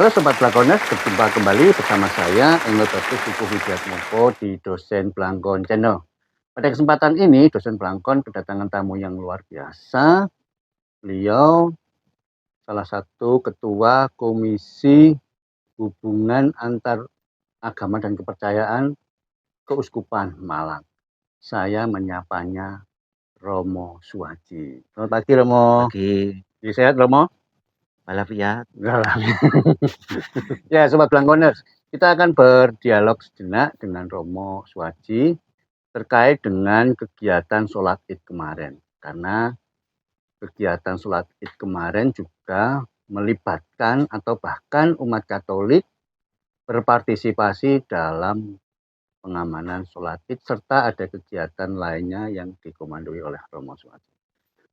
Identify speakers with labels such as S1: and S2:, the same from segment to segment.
S1: Halo Sobat Blangkoners, berjumpa kembali bersama saya Engototus Suku Widiatmoko di Dosen Blangkon Channel. Pada kesempatan ini, Dosen Blangkon kedatangan tamu yang luar biasa. Beliau salah satu Ketua Komisi Hubungan Antar Agama dan Kepercayaan Keuskupan Malang. Saya menyapanya Romo Suwaji. Selamat pagi Romo.
S2: Pagi.
S1: Sehat Romo?
S2: Walafiat.
S1: Ya, Sobat Blangkoners, kita akan berdialog sejenak dengan Romo Suwaji terkait dengan kegiatan sholat Id kemarin. Karena kegiatan sholat Id kemarin juga melibatkan atau bahkan umat Katolik berpartisipasi dalam pengamanan sholat Id serta ada kegiatan lainnya yang dikomandoi oleh Romo Suwaji.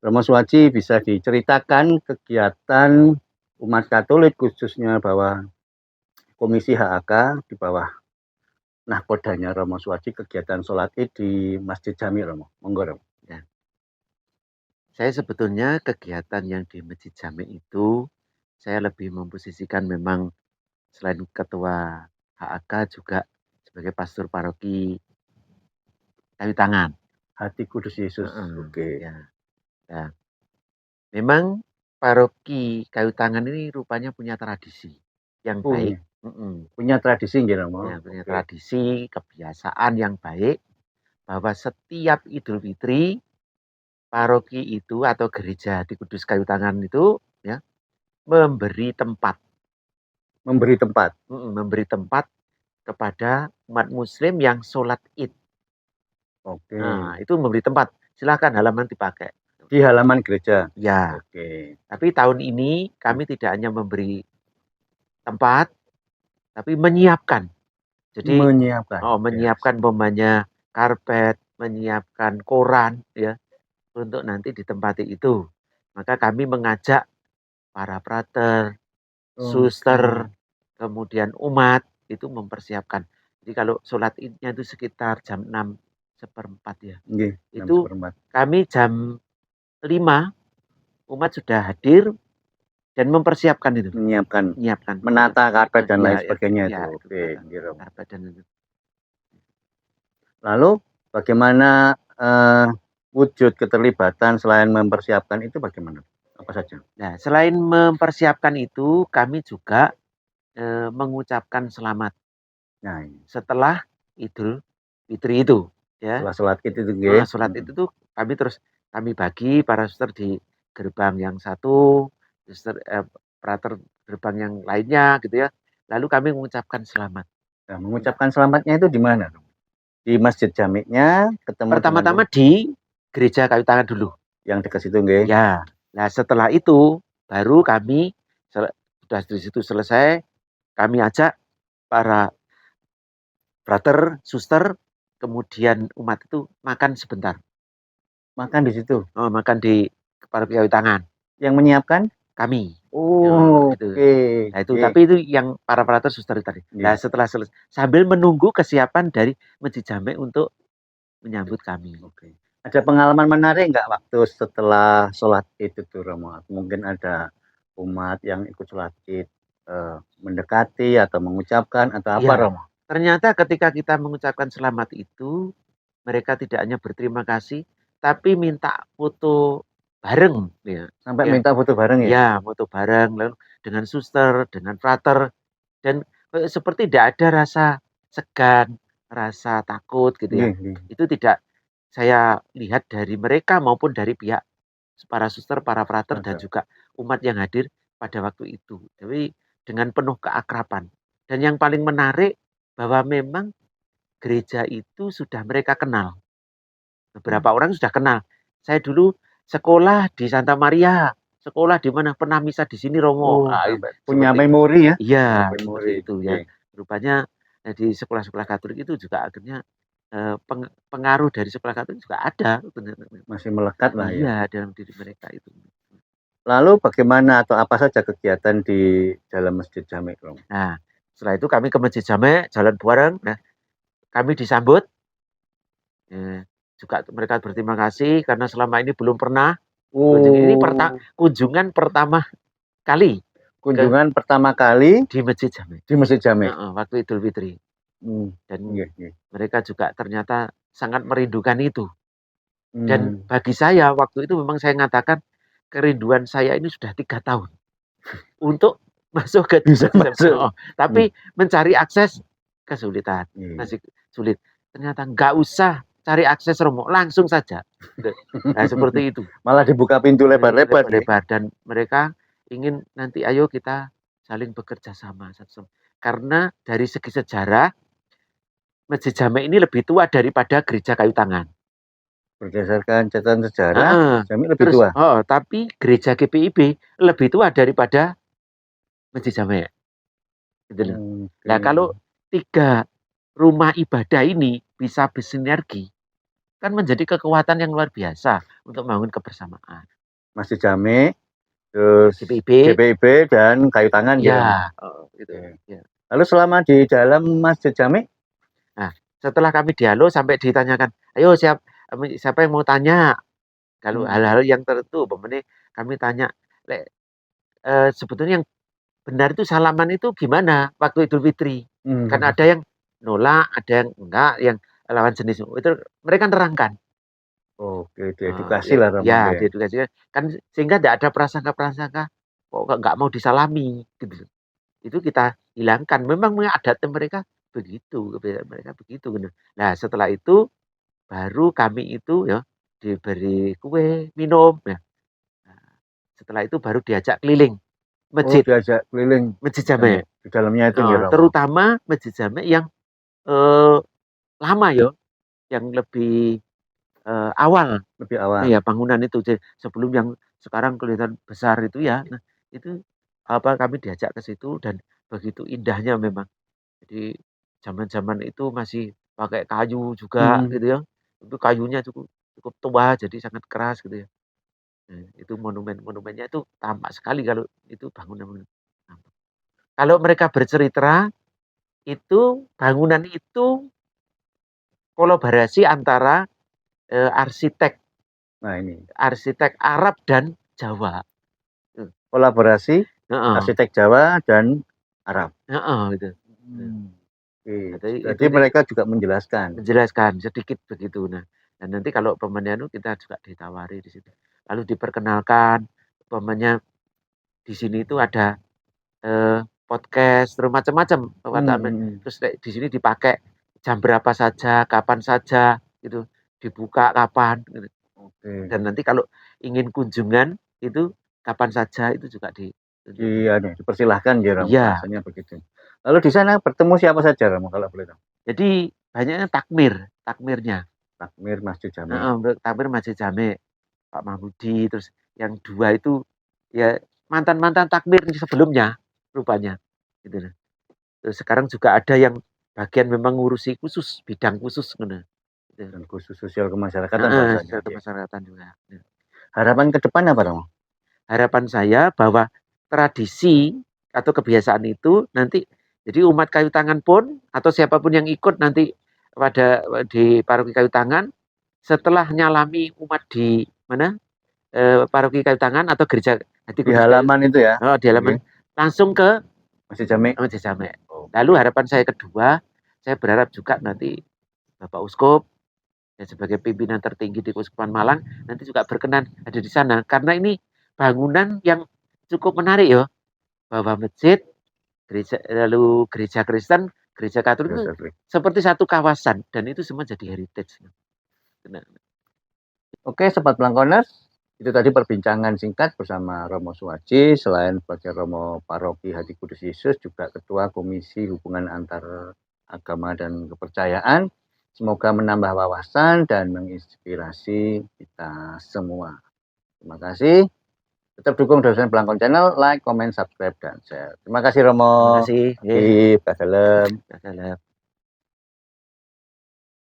S1: Romo Suwaji, bisa diceritakan kegiatan umat Katolik khususnya bahwa Komisi HAK di bawah nahkodanya Romo Suwaji kegiatan sholat Id di Masjid Jami Romo. Monggo Romo.
S2: Ya. Saya sebetulnya kegiatan yang di Masjid Jami itu saya lebih memposisikan memang selain ketua HAK juga sebagai pastor paroki Kayu Tangan.
S1: Hati Kudus Yesus. Oke.
S2: Ya. Ya. Memang paroki Kayu Tangan ini rupanya punya tradisi yang baik.
S1: Punya tradisi nggih Romo.
S2: Ya, punya tradisi, kebiasaan yang baik bahwa setiap Idul Fitri paroki itu atau gereja di Kudus Kayu Tangan itu ya memberi tempat kepada umat Muslim yang sholat Id.
S1: Oke.
S2: Nah, itu memberi tempat. Silakan halaman dipakai.
S1: Di halaman gereja.
S2: Ya. Oke. Tapi tahun ini kami tidak hanya memberi tempat, tapi menyiapkan. Jadi menyiapkan umpamanya karpet, menyiapkan koran ya untuk nanti ditempati itu. Maka kami mengajak para frater, suster, kemudian umat itu mempersiapkan. Jadi kalau sholat Idnya itu sekitar jam 6:15 ya. Itu kami jam 5 umat sudah hadir dan mempersiapkan itu.
S1: Menyiapkan. Menata karpet dan lain sebagainya itu.
S2: Oke. Karpet dan itu.
S1: Lalu bagaimana wujud keterlibatan selain mempersiapkan itu bagaimana? Apa saja?
S2: Nah, selain mempersiapkan itu, kami juga mengucapkan selamat. Nah, setelah Idul Fitri itu, ya.
S1: Setelah sholat Id itu,
S2: sholat itu tuh kami bagi para suster di gerbang yang satu, suster frater gerbang yang lainnya, gitu ya. Lalu kami mengucapkan selamat.
S1: Nah, mengucapkan selamatnya itu di mana? Di Masjid Jami'nya ketemu
S2: pertama-tama di gereja Kayu Tangan dulu.
S1: Yang dekat situ, nggih.
S2: Ya. Nah, setelah itu baru kami sudah di situ selesai, kami ajak para frater, suster, kemudian umat itu makan sebentar.
S1: Makan di situ?
S2: Oh, makan di paroki Kayu Tangan.
S1: Yang menyiapkan?
S2: Kami.
S1: Oke.
S2: Nah, itu tapi itu yang para frater, suster tadi. Nah, setelah selesai sambil menunggu kesiapan dari Masjid Jami untuk menyambut kami.
S1: Oke. Ada pengalaman menarik nggak waktu setelah sholat Id itu Romo? Mungkin ada umat yang ikut sholat Id mendekati atau mengucapkan atau apa Romo?
S2: Ternyata ketika kita mengucapkan selamat itu, mereka tidak hanya berterima kasih, tapi minta foto bareng. Ya.
S1: Sampai minta foto bareng ya?
S2: Ya, foto bareng lalu dengan suster, dengan frater, dan seperti tidak ada rasa segan, rasa takut gitu ya. Itu tidak saya lihat dari mereka maupun dari pihak para suster, para frater dan juga umat yang hadir pada waktu itu. Jadi dengan penuh keakraban. Dan yang paling menarik bahwa memang gereja itu sudah mereka kenal. Beberapa orang sudah kenal. Saya dulu sekolah di Santa Maria, sekolah di mana pernah misa di sini Romo.
S1: Punya memori ya?
S2: Iya, seperti itu ya. Rupanya di sekolah-sekolah Katolik itu juga akhirnya pengaruh dari sekolah Katolik juga ada.
S1: Masih melekat lah ya.
S2: Iya, dalam diri mereka itu.
S1: Lalu bagaimana atau apa saja kegiatan di dalam Masjid Jami Romo?
S2: Nah, setelah itu kami ke Masjid Jami, jalan bareng. Nah, kami disambut. Juga mereka berterima kasih karena selama ini belum pernah. Ini kunjungan pertama kali.
S1: kunjungan pertama kali
S2: di Masjid Jami.
S1: Di Masjid Jami.
S2: Waktu Idul Fitri. Dan mereka juga ternyata sangat merindukan itu. Dan bagi saya waktu itu memang saya mengatakan kerinduan saya ini sudah 3 tahun untuk masuk ke
S1: bisa masuk.
S2: Tapi mencari akses kesulitan, masih sulit. Ternyata nggak usah cari akses Romo, langsung saja. Nah seperti itu.
S1: Malah dibuka pintu lebar-lebar.
S2: Dan mereka ingin nanti ayo kita saling bekerja sama. Karena dari segi sejarah Masjid Jami ini lebih tua daripada gereja kayu tangan.
S1: Berdasarkan catatan sejarah, Jami lebih tua.
S2: Tapi gereja GPIB lebih tua daripada Masjid Jami. Gitu loh. Nah, kalau 3 rumah ibadah ini bisa bersinergi, kan menjadi kekuatan yang luar biasa untuk membangun kebersamaan.
S1: Masjid Jami, terus GPIB dan kayu tangan.
S2: Ya, gitu. Ya.
S1: Lalu selama di dalam Masjid Jami?
S2: Nah, setelah kami dialog sampai ditanyakan, ayo siapa yang mau tanya? Kalau hal-hal yang tertentu, kami tanya, sebetulnya yang benar itu salaman itu gimana waktu Idul Fitri? Kan ada yang nolak, ada yang enggak, yang lawan jenis itu mereka terangkan.
S1: Oke, diedukasi lah Romo.
S2: Ya, diedukasi. Kan sehingga tidak ada prasangka-prasangka kok enggak mau disalami gitu. Itu kita hilangkan. Memang adatnya mereka begitu, mereka begitu. Nah, setelah itu baru kami itu ya diberi kue, minum ya. Nah, setelah itu baru diajak keliling masjid.
S1: Diajak keliling
S2: Masjid Jami.
S1: Di dalamnya itu
S2: terutama Masjid Jami yang lama ya, yang lebih awal.
S1: Lebih awal.
S2: Ya, bangunan itu sebelum yang sekarang kelihatan besar itu ya. Nah, itu kami diajak ke situ dan begitu indahnya memang. Jadi zaman-zaman itu masih pakai kayu juga gitu ya. Itu kayunya cukup tua jadi sangat keras gitu ya. Nah, itu monumennya itu tampak sekali kalau itu bangunan. Kalau mereka bercerita itu bangunan itu kolaborasi antara arsitek.
S1: Nah, ini
S2: arsitek Arab dan Jawa.
S1: Kolaborasi arsitek Jawa dan Arab.
S2: Gitu.
S1: Jadi mereka juga menjelaskan
S2: sedikit begitu. Nah, dan nanti kalau pemenanu kita juga ditawari di situ. Lalu diperkenalkan pemennya di sini itu ada podcast macam-macam. Terus di sini dipakai jam berapa saja, kapan saja gitu. Dibuka kapan gitu. Dan nanti kalau ingin kunjungan itu kapan saja itu juga
S1: dipersilahkan ya Romo. Rasanya begitu. Lalu di sana bertemu siapa saja Romo kalau boleh tahu?
S2: Jadi banyaknya takmirnya.
S1: Takmir Masjid Jami.
S2: Takmir Masjid Jami, Pak Mahmudi, terus yang 2 itu ya mantan-mantan takmir sebelumnya rupanya gitu. Terus sekarang juga ada yang bagian memang ngurusi khusus, bidang khusus gitu.
S1: Dan khusus sosial kemasyarakatan.
S2: Sosial kemasyarakatan juga.
S1: Harapan ke depan apa Romo?
S2: Harapan saya bahwa tradisi atau kebiasaan itu nanti jadi umat kayu tangan pun atau siapapun yang ikut nanti di paroki kayu tangan setelah nyalami umat di mana paroki kayu tangan atau gereja
S1: di halaman itu ya.
S2: Di halaman langsung ke
S1: Masjid Jami.
S2: Lalu harapan saya kedua, saya berharap juga nanti Bapak Uskup ya, sebagai pimpinan tertinggi di Keuskupan Malang nanti juga berkenan ada di sana karena ini bangunan yang cukup menarik ya, bahwa masjid, gereja, lalu gereja Kristen, gereja Katolik itu seperti satu kawasan dan itu semua jadi heritage.
S1: Oke, Sobat Blangkoners, itu tadi perbincangan singkat bersama Romo Suwaji, selain sebagai Romo Paroki Hati Kudus Yesus, juga Ketua Komisi Hubungan Antar Agama dan Kepercayaan. Semoga menambah wawasan dan menginspirasi kita semua. Terima kasih. Tetap dukung Dosen Blangkon Channel, like, comment, subscribe, dan share. Terima kasih Romo.
S2: Terima kasih.
S1: Pak Dalem.